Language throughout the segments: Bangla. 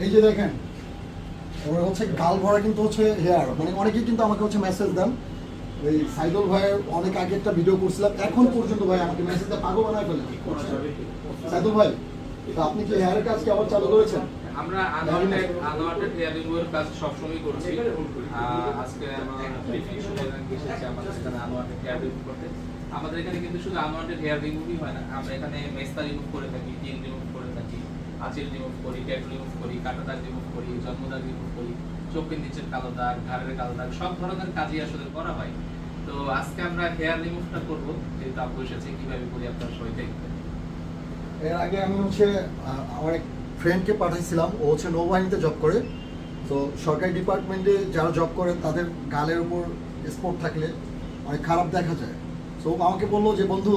এই যে দেখেন ওরা হচ্ছে গাল ভরা কিন্তু হচ্ছে হেয়ার, মানে অনেকেই কিন্তু আমাকে হচ্ছে মেসেজ দেন। ওই সাইদুল ভাইয়ের অনেক আগে একটা ভিডিও করছিলাম, এখন পর্যন্ত ভাই আমাকে মেসেজ দিয়ে পাগল বানায় ফেলে। সাইদুল ভাই, তো আপনি কি হেয়ারের কাজ কি আবার চালু করেছেন? আমরা আনোয়ারের হেয়ার রিমুভার কাজ সবসময় করছি। আজকে আমাদের এখানে আনোয়ারের হেয়ার রিমুভ করতে। আমাদের এখানে কিন্তু শুধু আনোয়ারের হেয়ার রিমুভই হয় না, আমরা এখানে মেস্তা রিমুভ করে থাকি, টিন রিমুভ করে থাকি, আঁচিল রিমুভ করি, ট্যাটু রিমুভ করি, কাটা দাগ রিমুভ করি, জন্মদাগ রিমুভ করি, চোখের নিচের কালো দাগ, ঘাড়ের কালো দাগ, সব ধরনের কাজই আসলে করা হয়। তো আজকে আমরা হেয়ার রিমুভটা করব, যেহেতু আপু এসেছে, কিভাবে করি আপনারা সবাই দেখবেন। এর আগে আমি হচ্ছে আমার এক ফ্রেন্ডকে পাঠাইছিলাম, ও হচ্ছে নৌবাহিনীতে জব করে। তো সরকারি ডিপার্টমেন্টে যারা জব করে তাদের গালের উপর স্পট থাকলে অনেক খারাপ দেখা যায়। তো আমাকে বললো যে বন্ধু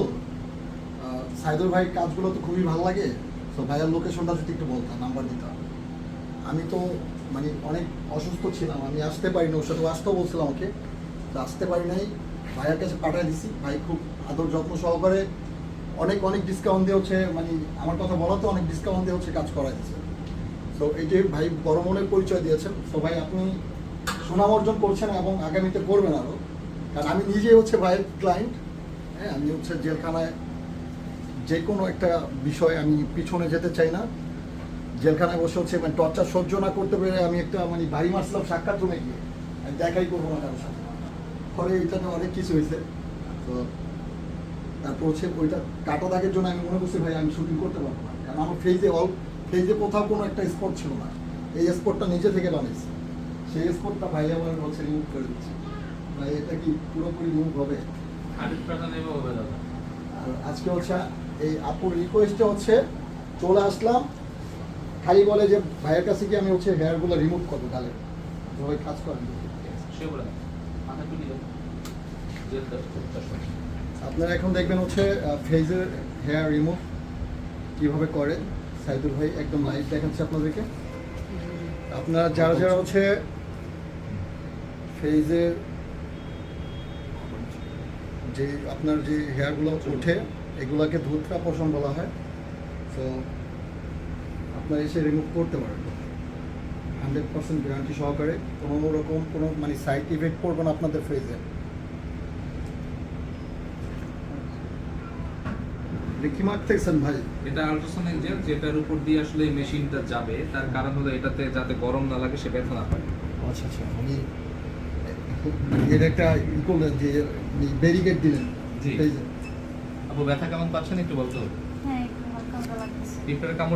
সাইদুল ভাই কাজগুলো তো খুবই ভালো লাগে, তো ভাইয়ার লোকেশনটা যদি একটু বলতাম, নাম্বার দিতাম। আমি তো মানে অনেক অসুস্থ ছিলাম, আমি আসতে পারিনি, ওর সাথে আসতেও বলছিলাম আমাকে, তো আসতে পারি নাই। ভাইয়ার কাছে পাঠিয়ে দিছি, ভাই খুব আদর যত্ন সহকারে অনেক অনেক ডিসকাউন্ট দিয়ে হচ্ছে, মানে আমার কথা বলাতে অনেক ডিসকাউন্ট দিয়ে হচ্ছে কাজ করাই দিচ্ছে। তো এই যে ভাই বড় মনের পরিচয় দিয়েছেন, তো ভাই আপনি সুনাম অর্জন করছেন এবং আগামীতে করবেন আরও। কারণ আমি নিজেই হচ্ছে ভাইয়ের ক্লায়েন্ট। হ্যাঁ, আমি হচ্ছে জেলখানায় যে কোনো একটা বিষয় আমি পিছনে যেতে চাই না। জেলখানায় বসে হচ্ছে মানে টর্চার সহ্য না করতে পেরে আমি একটা মানে বাড়ি মারছিলাম সাক্ষাৎ রুমে গিয়ে, আমি দেখাই করবো না কারোর সাথে। পরে এইটাতে অনেক কিছু হয়েছে। তো তারপর হচ্ছে ওইটা কাটা দাগের জন্য আমি মনে করছি ভাই আমি শুটিং করতে পারবো না, কারণ আমার ফেজে কোথাও কোনো একটা স্পট ছিল না। এই স্পটটা নিজে থেকে বানিয়েছি, সেই স্পটটা ভাই আমার হচ্ছে রিমুভ করে দিচ্ছে। ভাই এটা কি পুরোপুরি রিমুভ হবে? 100% হবে দাদা। আর আজকে হচ্ছে এই আপুর রিকোয়েস্টে হচ্ছে চলে আসলাম, খালি বলে যে ভাইয়ের কাছে কি আমি হচ্ছে হেয়ারগুলো রিমুভ করবো গালের, সবাই কাজ করেন। সে বলে মাথা টুকি দাও। আপনারা এখন দেখবেন হচ্ছে ফেজের হেয়ার রিমুভ কীভাবে করে সাইদুল ভাই একদম লাইভ দেখাচ্ছে আপনাদেরকে। আপনারা যারা যারা হচ্ছে ফেজের যে আপনার যে হেয়ারগুলো ওঠে এগুলোকে ধুতরা পোষণ বলা হয়। তো আপনারা এসে রিমুভ করতে পারেন 100% গ্যারান্টি সহকারে, কোনো রকম কোনো মানে সাইড ইফেক্ট পড়বে না আপনাদের ফেজে। কি মারতেছেন ভাই? এটা আল্ট্রাসনিক জেল, যেটার উপর দিয়ে আসলে এই মেশিনটা যাবে, তার কারণ হলো এটাতে যাতে গরম না লাগে, সে ব্যথা না পায়। আচ্ছা আচ্ছা, আমি এটা একটা ই করলেন যে ব্যারিকেড দিলেন। জি। আপু ব্যথা কেমন পাচ্ছেন একটু বলতে হবে। হ্যাঁ, একটু হালকা হালকা লাগতেছে। পিঁপড়ের কামড়